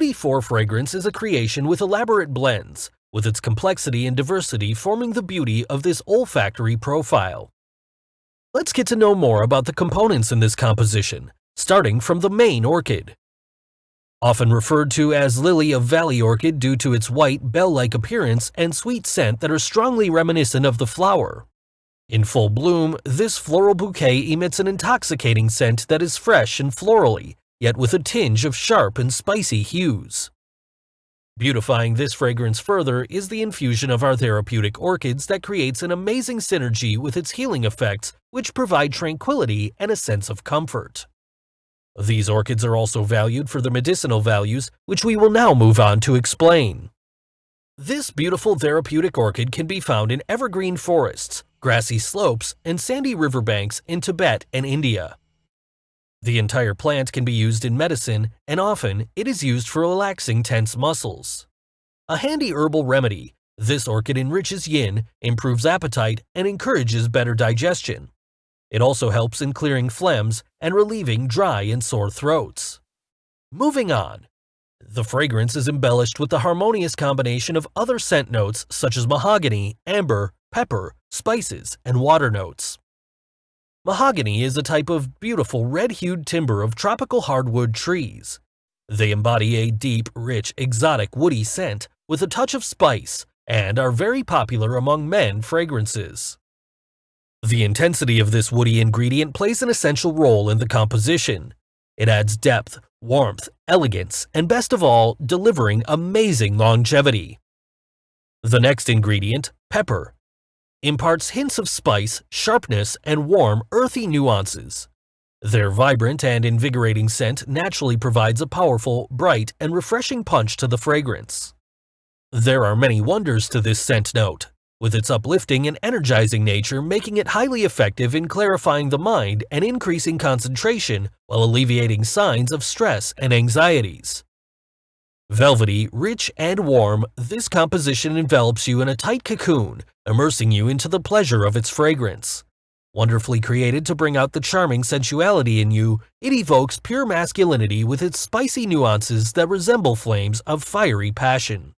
84 fragrance is a creation with elaborate blends, with its complexity and diversity forming the beauty of this olfactory profile. Let's get to know more about the components in this composition, starting from the main orchid. Often referred to as lily of valley orchid due to its white, bell-like appearance and sweet scent that are strongly reminiscent of the flower. In full bloom, this floral bouquet emits an intoxicating scent that is fresh and florally, yet with a tinge of sharp and spicy hues. Beautifying this fragrance further is the infusion of our therapeutic orchids that creates an amazing synergy with its healing effects, which provide tranquility and a sense of comfort. These orchids are also valued for their medicinal values, which we will now move on to explain. This beautiful therapeutic orchid can be found in evergreen forests, grassy slopes, and sandy riverbanks in Tibet and India. The entire plant can be used in medicine, and often it is used for relaxing tense muscles. A handy herbal remedy, this orchid enriches yin, improves appetite, and encourages better digestion. It also helps in clearing phlegms and relieving dry and sore throats. Moving on. The fragrance is embellished with the harmonious combination of other scent notes such as mahogany, amber, pepper, spices, and water notes. Mahogany is a type of beautiful red-hued timber of tropical hardwood trees. They embody a deep, rich, exotic woody scent with a touch of spice and are very popular among men fragrances. The intensity of this woody ingredient plays an essential role in the composition. It adds depth, warmth, elegance, and best of all, delivering amazing longevity. The next ingredient, pepper, imparts hints of spice, sharpness, and warm, earthy nuances. Their vibrant and invigorating scent naturally provides a powerful, bright, and refreshing punch to the fragrance. There are many wonders to this scent note, with its uplifting and energizing nature making it highly effective in clarifying the mind and increasing concentration while alleviating signs of stress and anxieties. Velvety, rich, and warm, this composition envelops you in a tight cocoon, immersing you into the pleasure of its fragrance. Wonderfully created to bring out the charming sensuality in you, it evokes pure masculinity with its spicy nuances that resemble flames of fiery passion.